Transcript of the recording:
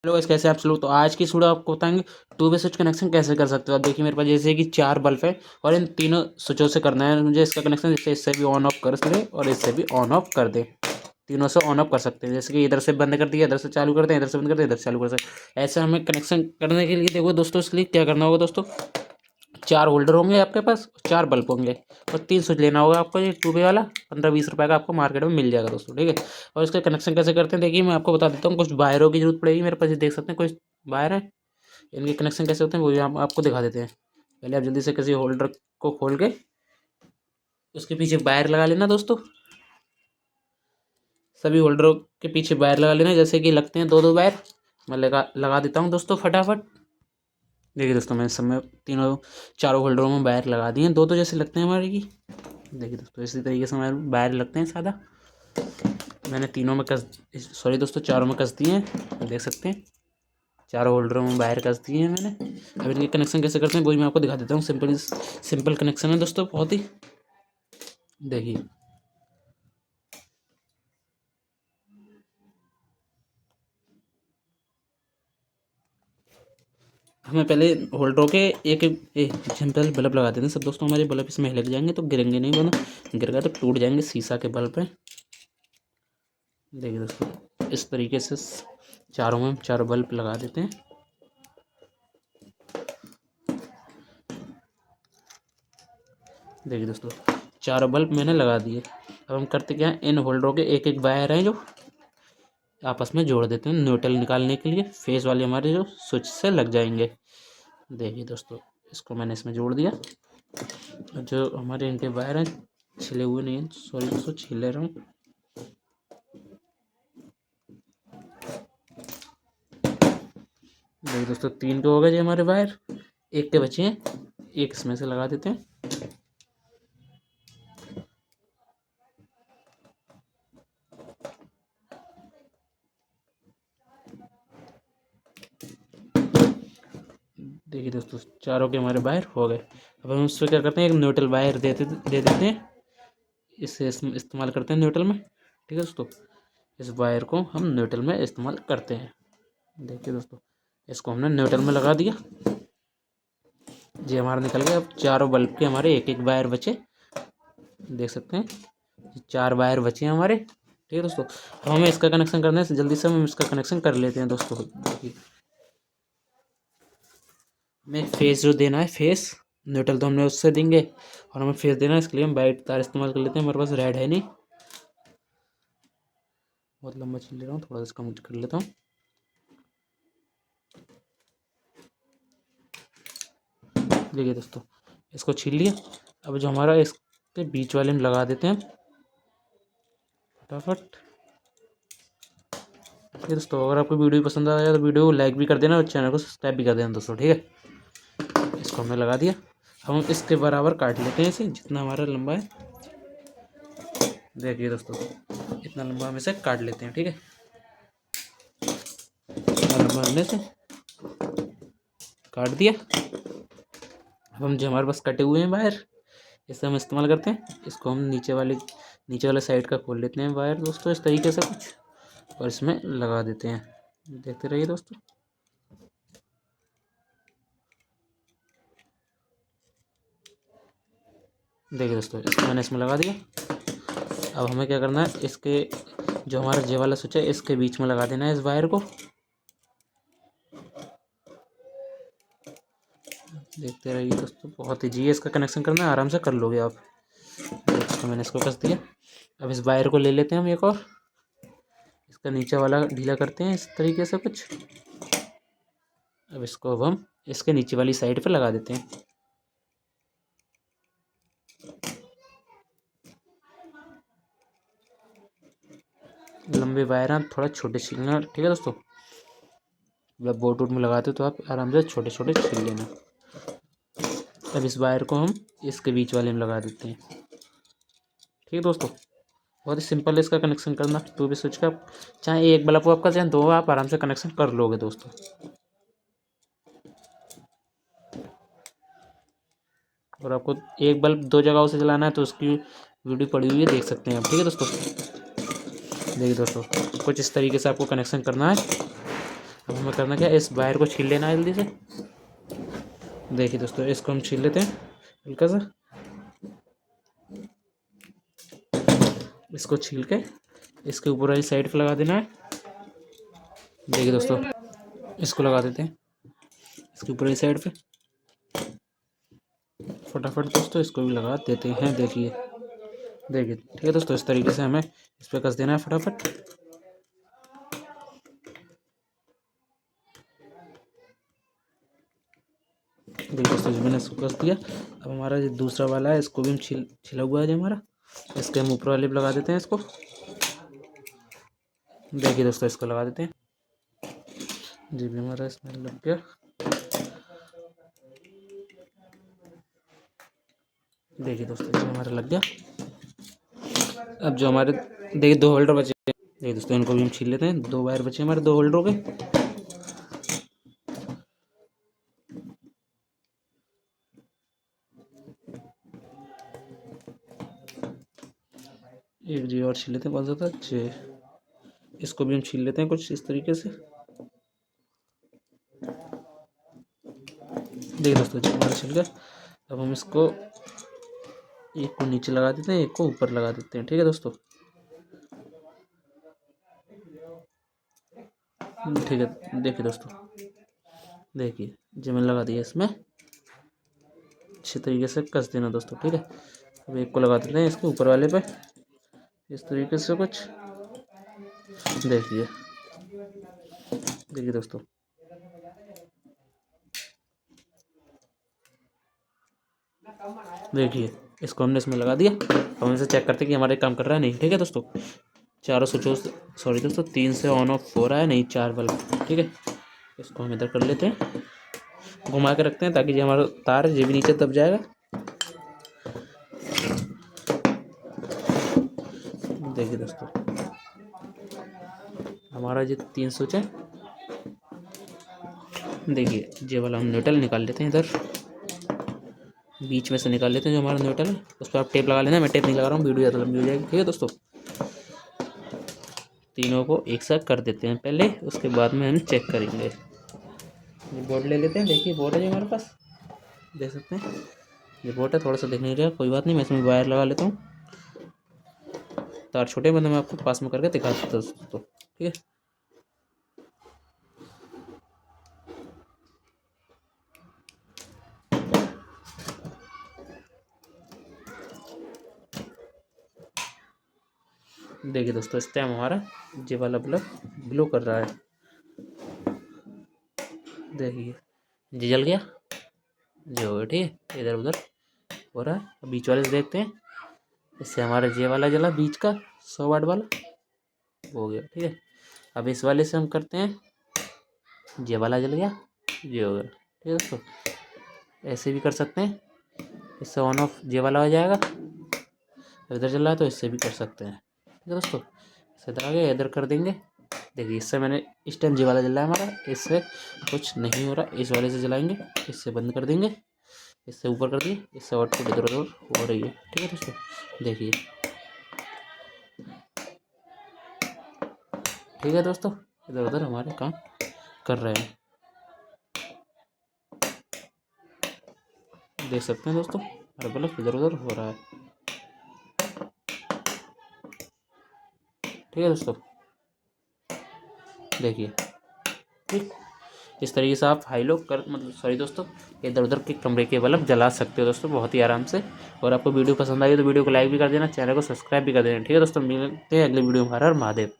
Hello guys, कैसे आप सब लोग। तो आज की वीडियो आपको बताएंगे टू वे स्विच कनेक्शन कैसे कर सकते हो। आप देखिए मेरे पास जैसे कि 4 बल्ब है और इन तीनों स्विचों से करना है मुझे इसका कनेक्शन। जैसे इससे भी ऑन ऑफ कर दे और इससे भी ऑन ऑफ कर दे, तीनों से ऑन ऑफ कर सकते हैं। जैसे कि इधर से बंद कर दिया, इधर से चालू करते हैं, इधर से बंद करते हैं, इधर से चालू कर सकते हैं। ऐसे हमें कनेक्शन करने के लिए देखो दोस्तों, इसके लिए क्या करना होगा दोस्तों। 4 होल्डर होंगे आपके पास, 4 बल्ब होंगे और 3 स्विच लेना होगा आपको। ये टू वे वाला 15-20 रुपये का आपको मार्केट में मिल जाएगा दोस्तों, ठीक है। और इसका कनेक्शन कैसे करते हैं देखिए, मैं आपको बता देता हूँ। कुछ वायरों की जरूरत पड़ेगी मेरे पास, ये देख सकते हैं कुछ वायर है। इनके कनेक्शन कैसे होते हैं वो हम आपको दिखा देते हैं। पहले आप जल्दी से किसी होल्डर को खोल के उसके पीछे वायर लगा लेना दोस्तों। सभी होल्डरों के पीछे वायर लगा लेना, जैसे कि लगते हैं 2-2 वायर। मैं लगा देता हूँ दोस्तों फटाफट। देखिए दोस्तों, मैंने सब में तीनों चारों होल्डरों में वायर लगा दिए हैं। दो जैसे लगते हैं हमारे की। देखिए दोस्तों, इसी तरीके से हमारे वायर लगते हैं सादा। मैंने तीनों में कस सॉरी दोस्तों, चारों में कस दिए हैं, देख सकते हैं। चारों होल्डरों में वायर कस दिए हैं मैंने। अब इनके कनेक्शन कैसे करते हैं वही मैं आपको दिखा देता हूँ। सिंपल कनेक्शन है दोस्तों, बहुत ही। देखिए हमें पहले होल्डरों के एक एक सिंपल बल्ब लगा देते हैं सब दोस्तों। हमारे बल्ब इसमें लग जाएंगे तो गिरेंगे नहीं, बना गिर गया तो टूट जाएंगे, शीशा के बल्ब हैं। देखिए दोस्तों, इस तरीके से चारों में 4 बल्ब लगा देते हैं। देखिए दोस्तों, 4 बल्ब मैंने लगा दिए। अब हम करते क्या हैं, इन होल्डरों के एक एक वायर हैं जो आपस में जोड़ देते हैं न्यूट्रल निकालने के लिए। फेस वाले हमारे जो स्विच से लग जाएंगे। देखिए दोस्तों, इसको मैंने इसमें जोड़ दिया। जो हमारे इनके वायर हैं छिले हुए नहीं हैं, सॉरी दोस्तों, छिले रहा हूँ। देखिए दोस्तों, 3 के हो गए जी हमारे वायर, एक के बचे हैं, एक इसमें से लगा देते हैं। देखिए दोस्तों, चारों के हमारे वायर हो गए। अब हम इसमें क्या करते हैं, एक न्यूट्रल वायर दे देते हैं। इसे इस्तेमाल करते हैं न्यूट्रल में, ठीक है दोस्तों। इस वायर को हम न्यूट्रल में इस्तेमाल करते हैं। देखिए दोस्तों, इसको हमने न्यूट्रल में लगा दिया जी, हमारा निकल गया। अब चारों बल्ब के हमारे एक एक वायर बचे, देख सकते हैं। 4 वायर बचे हैं हमारे, ठीक है दोस्तों। अब हमें इसका कनेक्शन करना है, जल्दी से हम इसका कनेक्शन कर लेते हैं दोस्तों। देखिए, हमें फेस जो देना है, फेस न्यूट्रल तो हमने उससे देंगे और हमें फेस देना है। इसके लिए हम वाइट तार इस्तेमाल कर लेते हैं। हमारे पास रेड है नहीं, बहुत लंबा छील ले रहा हूँ, थोड़ा सा इसका कर लेता हूँ। देखिए दोस्तों, इसको छील लिया। अब जो हमारा इसके बीच वाले में लगा देते हैं फटाफट। ठीक है दोस्तों, अगर आपको वीडियो पसंद आया तो वीडियो को लाइक भी कर देना और चैनल को सब्सक्राइब भी कर देना दोस्तों, ठीक है। इसको हमने लगा दिया। हम इसके बराबर काट लेते हैं इसे, जितना हमारा लंबा है। देखिए दोस्तों, इतना लंबा हम इसे काट लेते हैं, ठीक है। इतना लंबा हमने से काट दिया। अब हम जो हमारे पास कटे हुए हैं वायर, इसे हम इस्तेमाल करते हैं। इसको हम नीचे वाले साइड का खोल लेते हैं वायर दोस्तों, इस तरीके से कुछ, और इसमें लगा देते हैं। देखते रहिए दोस्तों। देखिए दोस्तों, इसको मैंने इसमें लगा दिया। अब हमें क्या करना है, इसके जो हमारा जे वाला स्विच है इसके बीच में लगा देना है इस वायर को। देखते रहिए दोस्तों, बहुत ईजी है इसका कनेक्शन करना, आराम से कर लोगे आप। तो मैंने इसको कस दिया। अब इस वायर को ले लेते हैं हम एक और, इसका नीचे वाला ढीला करते हैं इस तरीके से कुछ। अब इसको हम इसके नीचे वाली साइड पे लगा देते हैं। लंबे वायर हैं, थोड़ा छोटे छीलना, ठीक है दोस्तों। जब बोट वोट में लगाते हो तो आप आराम से छोटे छोटे छील लेना। अब इस वायर को हम इसके बीच वाले में लगा देते हैं, ठीक है दोस्तों। बहुत ही सिंपल है इसका कनेक्शन करना टू वे स्विच का। चाहे एक बल्ब हो आपका, चाहे 2, आप आराम से कनेक्शन कर लोगे दोस्तों। और आपको एक बल्ब 2 जगहों से जलाना है तो उसकी वीडियो पड़ी हुई है, देख सकते हैं आप, ठीक है दोस्तों। देखिए दोस्तों, कुछ इस तरीके से आपको कनेक्शन करना है। अब हमें करना क्या है, इस वायर को छील लेना है जल्दी से। देखिए दोस्तों, इसको हम छील लेते हैं हल्का सा। इसको छील के इसके ऊपर वाली साइड पे लगा देना है। देखिए दोस्तों, इसको लगा देते हैं इसके ऊपर वाली साइड पे फटाफट दोस्तों, इसको भी लगा देते हैं। देखिए देखिए, ठीक है दोस्तों, इस तरीके से हमें इस पर कस देना है फटाफट। देखिए दोस्तों, जो मैंने इसको कस दिया। अब हमारा जो दूसरा वाला है, इसको भी हम छिला हुआ है जो हमारा, इसके हम ऊपर वाले पे लगा देते हैं इसको। देखिए दोस्तों, इसको लगा देते हैं। जी भी हमारा इसमें लग गया। देखिए दोस्तों, ये हमारा लग गया। अब जो हमारे देखिए 2 होल्डर बचे हैं। देखिए दोस्तों, इनको भी हम छील लेते हैं। 2 वायर बचे हमारे 2 होल्डरों के। एक जी और छील लेते हैं, कौन सा था जे, इसको भी हम छील लेते हैं कुछ इस तरीके से। देखिए दोस्तों, जो हमारा छिल गया। अब हम इसको एक को नीचे लगा देते हैं, एक को ऊपर लगा देते हैं। ठीक है दोस्तों, ठीक है। देखिए दोस्तों, देखिए जो मैंने लगा दिया, इसमें अच्छी तरीके से कस देना दोस्तों। ठीक है, अब एक को लगा देते हैं इसके ऊपर वाले पे इस तरीके से कुछ। देखिए देखिए दोस्तों, देखिए इसको हमने इसमें लगा दिया। अब हम इसे चेक करते हैं कि हमारे काम कर रहा है नहीं। ठीक है दोस्तों, चारों स्विचों से, सॉरी दोस्तों, 3 से ऑन ऑफ हो रहा है, नहीं 4 बल्ब। ठीक है, इसको हम इधर कर लेते हैं, घुमा के रखते हैं ताकि जो हमारा तार है ये भी नीचे दब जाएगा। देखिए दोस्तों, हमारा जो 3 स्विच है, देखिए ये वाला हम न्यूट्रल निकाल लेते हैं, इधर बीच में से निकाल लेते हैं जो हमारा न्यूट्रल है। उस पर आप टेप लगा लेना, मैं टेप नहीं लगा रहा हूँ, वीडियो ज़्यादा लंबी हो जाएगी। ठीक है दोस्तों, तीनों को एक साथ कर देते हैं पहले, उसके बाद में हम चेक करेंगे। ये बोर्ड ले लेते हैं। देखिए बोर्ड है जो हमारे पास, देख सकते हैं ये बोर्ड है। थोड़ा सा देख नहीं रहा, कोई बात नहीं, मैं इसमें वायर लगा लेता हूँ। तार छोटे मतलब मैं आपको पास में करके दिखा सकता हूँ दोस्तों। ठीक है, देखिए दोस्तों, इस टाइम हमारा ये वाला बल्ब ग्लो कर रहा है। देखिए ये जल गया, जो हो गया। ठीक है, इधर उधर हो रहा है। अब बीच वाले से देखते हैं, इससे हमारा ये वाला जला बीच का 100 वाट वाला, हो गया। ठीक है, अब इस वाले से हम करते हैं, ये वाला जल गया, ये हो गया। ठीक है दोस्तों, ऐसे भी कर सकते हैं, इससे ऑन ऑफ ये वाला हो जाएगा। इधर चल रहा है तो इससे भी कर सकते हैं। ठीक है दोस्तों, इससे इधर आ गया, इधर कर देंगे। देखिए इससे मैंने इस टाइम ये वाला जल रहा है हमारा, इससे कुछ नहीं हो रहा। इस वाले से जलाएंगे, इससे बंद कर देंगे, इससे ऊपर कर दिए, इससे आउटपुट इधर उधर हो रही है। ठीक है दोस्तों, देखिए। ठीक है दोस्तों, इधर उधर हमारे काम कर रहे हैं, देख सकते हैं दोस्तों, हमारा बल्ब इधर उधर हो रहा है। ठीक है दोस्तों, देखिए। ठीक, इस तरीके से आप हाई लो कर, मतलब सॉरी दोस्तों, इधर उधर के कमरे के बल्ब जला सकते हो दोस्तों, बहुत ही आराम से। और आपको वीडियो पसंद आई तो वीडियो को लाइक भी कर देना, चैनल को सब्सक्राइब भी कर देना। ठीक है दोस्तों, मिलते हैं अगले वीडियो में। हर हर महादेव।